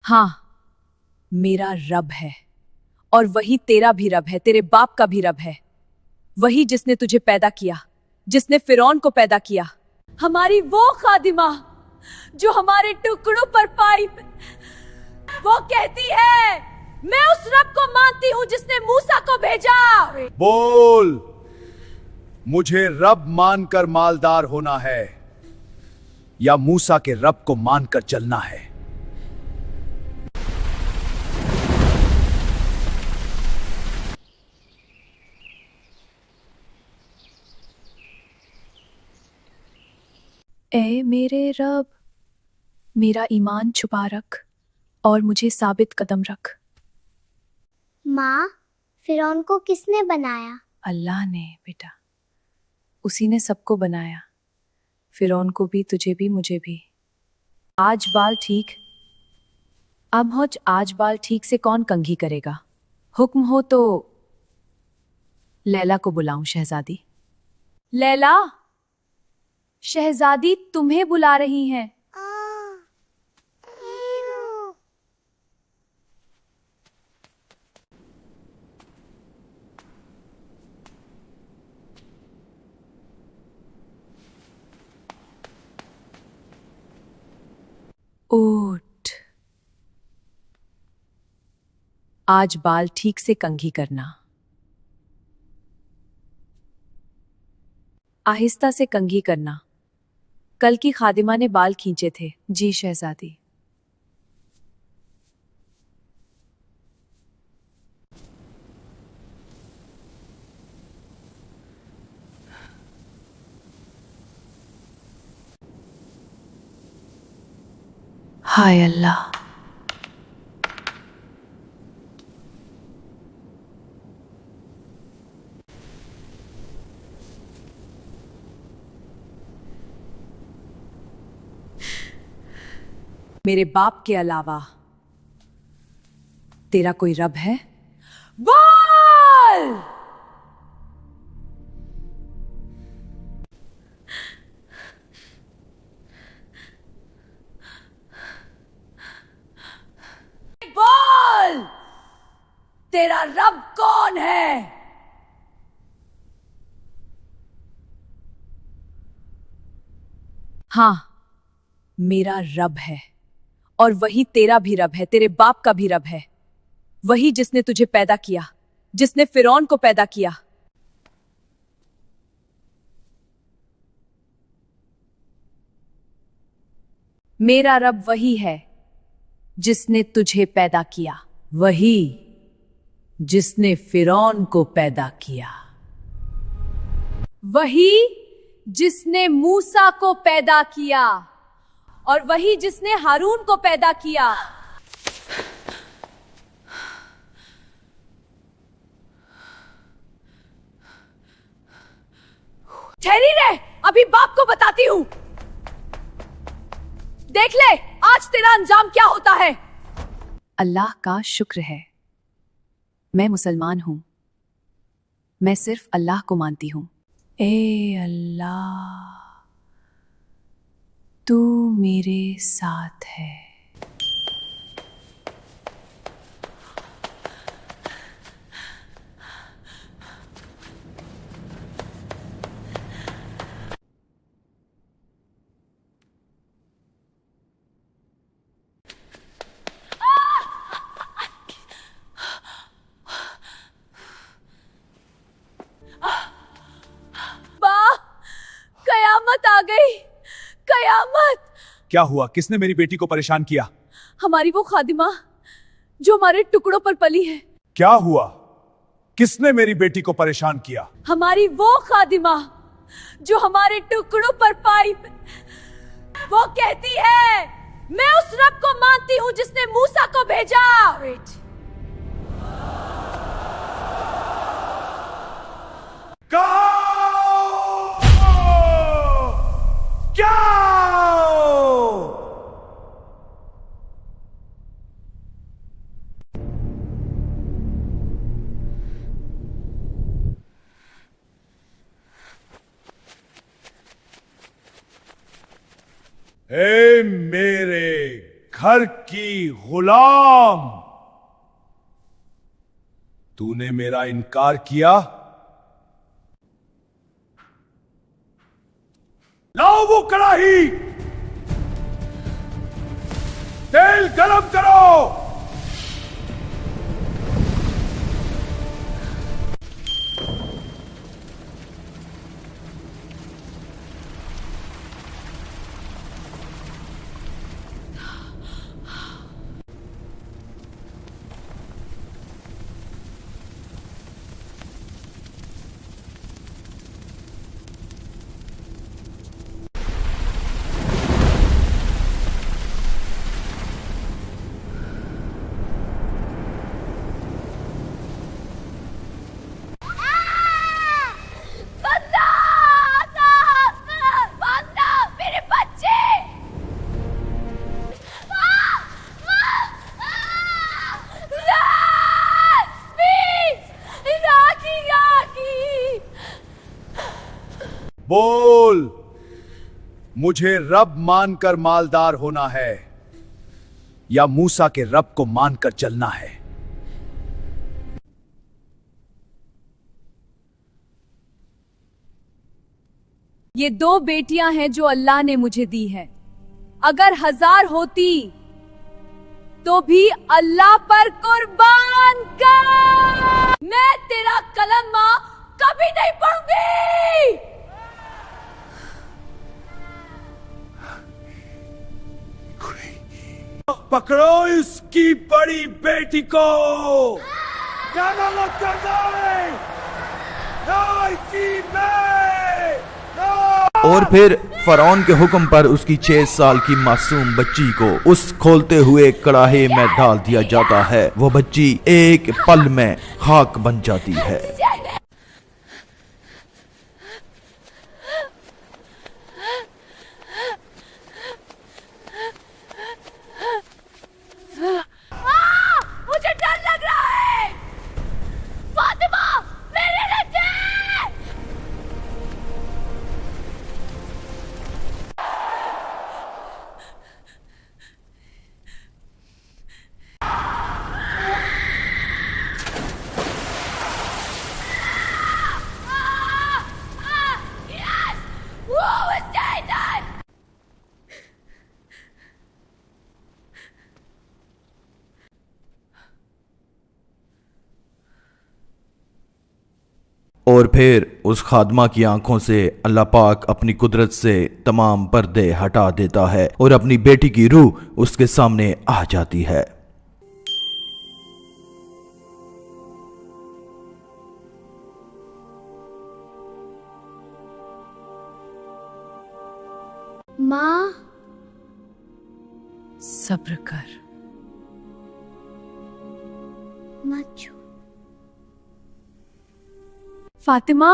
हाँ, मेरा रब है और वही तेरा भी रब है, तेरे बाप का भी रब है। वही जिसने तुझे पैदा किया, जिसने फिरौन को पैदा किया। हमारी वो खादिमा जो हमारे टुकड़ों पर पाई, वो कहती है मैं उस रब को मानती हूँ जिसने मूसा को भेजा। बोल, मुझे रब मानकर मालदार होना है या मूसा के रब को मानकर चलना है? ए मेरे रब, मेरा ईमान छुपा रख और मुझे साबित कदम रख। माँ, फिरौन को किसने बनाया? अल्लाह ने बेटा, उसी ने सबको बनाया, फिरौन को भी, तुझे भी, मुझे भी। आज बाल ठीक, अब होज आज बाल ठीक से कौन कंघी करेगा? हुक्म हो तो लैला को बुलाऊं शहजादी। लैला, शहजादी तुम्हें बुला रही हैं। उठ, आज बाल ठीक से कंघी करना, आहिस्ता से कंघी करना। कल की खादिमा ने बाल खींचे थे। जी शहजादी। हाय अल्लाह, मेरे बाप के अलावा तेरा कोई रब है? बोल! बोल! तेरा रब कौन है? हाँ, मेरा रब है और वही तेरा भी रब है, तेरे बाप का भी रब है। वही जिसने तुझे पैदा किया, जिसने फिरौन को पैदा किया। मेरा रब वही है जिसने तुझे पैदा किया, वही जिसने फिरौन को पैदा किया, वही जिसने मूसा को पैदा किया और वही जिसने हारून को पैदा किया। ठहरी रह, अभी बाप को बताती हूं। देख ले आज तेरा अंजाम क्या होता है। अल्लाह का शुक्र है, मैं मुसलमान हूं। मैं सिर्फ अल्लाह को मानती हूं। ए अल्लाह, तू मेरे साथ है। कयामत आ गई, कयामत। क्या हुआ? किसने मेरी बेटी को परेशान किया? हमारी वो खादिमा जो हमारे टुकड़ों पर पली है। क्या हुआ? किसने मेरी बेटी को परेशान किया? हमारी वो खादिमा जो हमारे टुकड़ों पर पाई, वो कहती है मैं उस रब को मानती हूं जिसने मूसा को भेजा। क्या? ए मेरे घर की गुलाम। तूने मेरा इनकार किया। लाओ वो कढ़ाई, तेल गरम करो। बोल, मुझे रब मानकर मालदार होना है या मूसा के रब को मानकर चलना है? ये 2 बेटियां हैं जो अल्लाह ने मुझे दी है। अगर 1000 होती तो भी अल्लाह पर कुर्बान कर। मैं तेरा कलमा कभी नहीं पढ़ूंगी। पकड़ो इसकी बड़ी बेटी को। क्या गलत करना है? और फिर फरौन के हुक्म पर उसकी 6 साल की मासूम बच्ची को उस खोलते हुए कड़ाहे में डाल दिया जाता है। वो बच्ची एक पल में खाक बन जाती है। मुझे डर लग रहा है। फातिमा, मेरे रखे। Yes! Who is Nathan? और फिर उस खादमा की आंखों से अल्लाह पाक अपनी कुदरत से तमाम पर्दे हटा देता है और अपनी बेटी की रूह उसके सामने आ जाती है। माँ, सब्र कर। मत छू। फातिमा,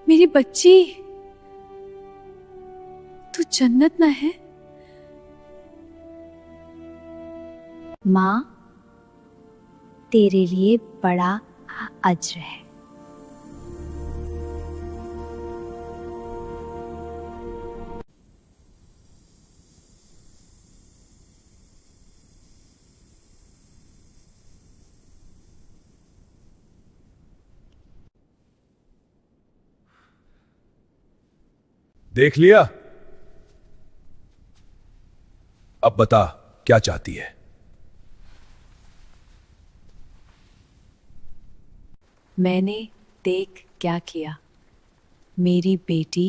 मेरी बच्ची, तू जन्नत में है। माँ, तेरे लिए बड़ा अज्र है। देख लिया? अब बता, क्या चाहती है? मैंने देख क्या किया। मेरी बेटी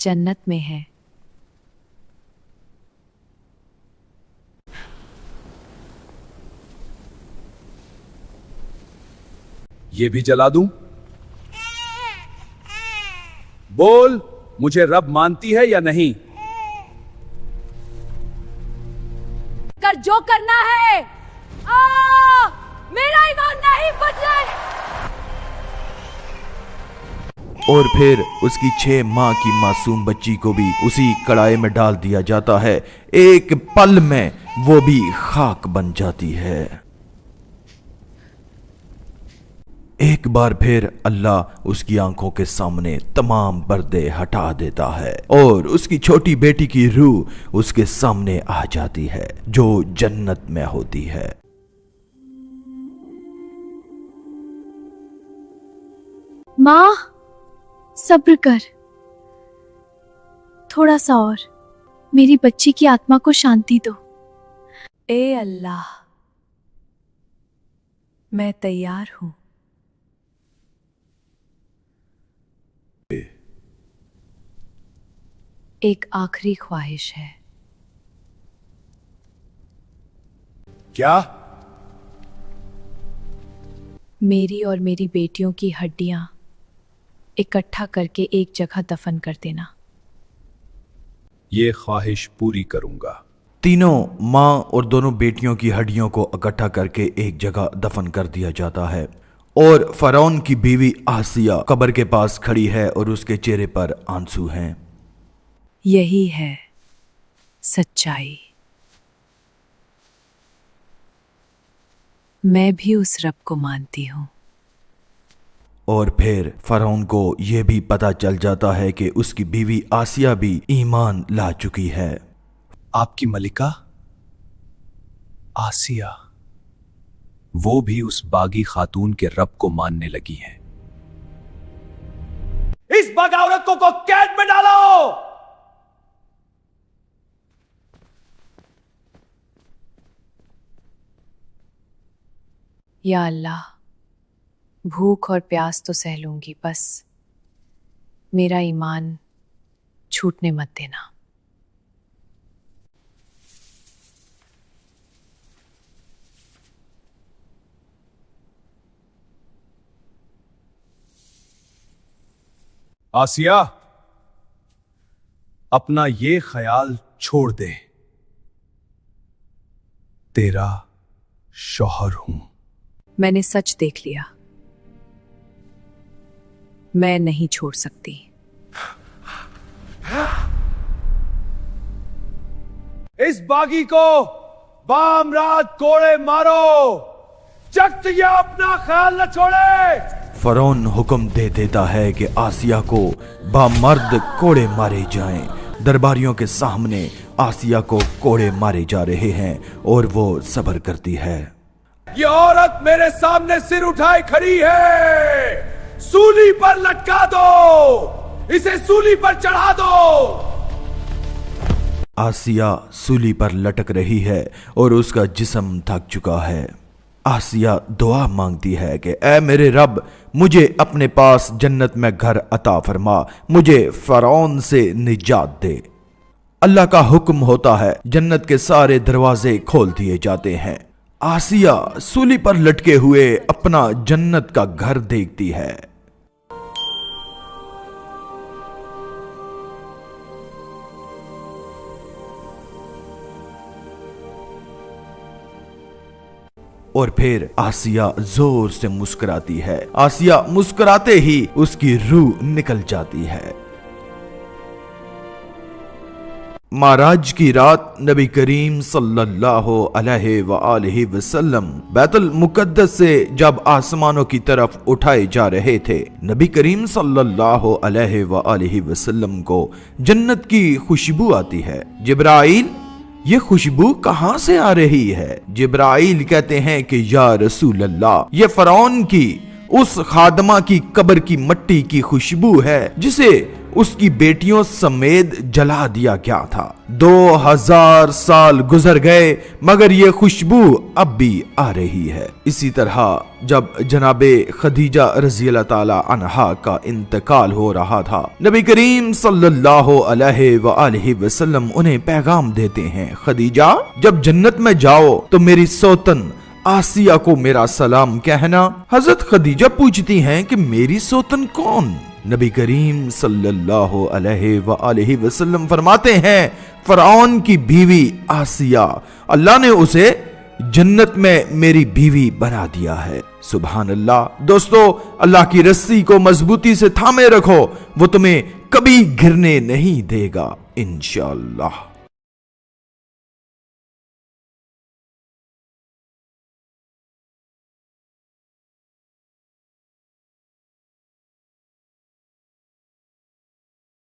जन्नत में है। ये भी जला दूं? बोल, मुझे रब मानती है या नहीं? कर जो करना है। मेरा ईमान नहीं बदले। और फिर उसकी 6 माह की मासूम बच्ची को भी उसी कड़ाहे में डाल दिया जाता है। एक पल में वो भी खाक बन जाती है। एक बार फिर अल्लाह उसकी आंखों के सामने तमाम पर्दे हटा देता है और उसकी छोटी बेटी की रूह उसके सामने आ जाती है जो जन्नत में होती है। माँ, सब्र कर, थोड़ा सा और, मेरी बच्ची की आत्मा को शांति दो। ए अल्लाह, मैं तैयार हूं। एक आखिरी ख्वाहिश है। क्या? मेरी और मेरी बेटियों की हड्डियां इकट्ठा करके एक जगह दफन कर देना। ये ख्वाहिश पूरी करूंगा। तीनों माँ और दोनों बेटियों की हड्डियों को इकट्ठा करके एक जगह दफन कर दिया जाता है और फरौन की बीवी आसिया कब्र के पास खड़ी है और उसके चेहरे पर आंसू हैं। यही है सच्चाई। मैं भी उस रब को मानती हूं। और फिर फरौन को यह भी पता चल जाता है कि उसकी बीवी आसिया भी ईमान ला चुकी है। आपकी मलिका आसिया, वो भी उस बागी खातून के रब को मानने लगी है। इस बगावत को कैद में डालो। या अल्लाह, भूख और प्यास तो सह लूंगी, बस मेरा ईमान छूटने मत देना। आसिया, अपना ये ख्याल छोड़ दे, तेरा शौहर हूं। मैंने सच देख लिया, मैं नहीं छोड़ सकती। इस बागी को बाम रात कोड़े मारो, जब तक ये अपना ख्याल न छोड़े। फरौन हुक्म दे देता है कि आसिया को बामर्द कोड़े मारे जाएं। दरबारियों के सामने आसिया को कोड़े मारे जा रहे हैं और वो सब्र करती है। ये औरत मेरे सामने सिर उठाए खड़ी है, सूली पर लटका दो, इसे सूली पर चढ़ा दो। आसिया सूली पर लटक रही है और उसका जिस्म थक चुका है। आसिया दुआ मांगती है कि ऐ मेरे रब, मुझे अपने पास जन्नत में घर अता फरमा, मुझे फरौन से निजात दे। अल्लाह का हुक्म होता है, जन्नत के सारे दरवाजे खोल दिए जाते हैं। आसिया सूली पर लटके हुए अपना जन्नत का घर देखती है। और फिर आसिया जोर से मुस्कुराती है। आसिया मुस्कुराते ही उसकी रूह निकल जाती है। माराज की रात नबी करीम सल्लल्लाहु अलैहि वसल्लम बैतुल मुकद्दस से जब आसमानों की तरफ उठाए जा रहे थे, नबी करीम सल्लल्लाहु अलैहि वसल्लम को जन्नत की खुशबू आती है। जिब्राइल, ये खुशबू कहां से आ रही है? जिब्राइल कहते हैं कि या रसूल अल्लाह, ये फरौन की उस खादमा की कब्र की मट्टी की खुशबू है जिसे उसकी बेटियों समेत जला दिया गया था। 2000 साल गुजर गए मगर ये खुशबू अब भी आ रही है। इसी तरह जब जनाबे खदीजा रज़ी अल्लाह ताला अन्हा का इंतकाल हो रहा था, नबी करीम सल्लल्लाहु अलैहि वसल्लम उन्हें पैगाम देते हैं, खदीजा जब जन्नत में जाओ तो मेरी सौतन आसिया को मेरा सलाम कहना। हजरत खदीजा पूछती हैं कि मेरी सौतन कौन? नबी करीम सल्लल्लाहु अलैहि वसल्लम फरमाते हैं, फरौन की बीवी आसिया, अल्लाह ने उसे जन्नत में मेरी बीवी बना दिया है। सुभान अल्लाह। दोस्तों, अल्लाह की रस्सी को मजबूती से थामे रखो, वो तुम्हें कभी गिरने नहीं देगा इंशाअल्लाह।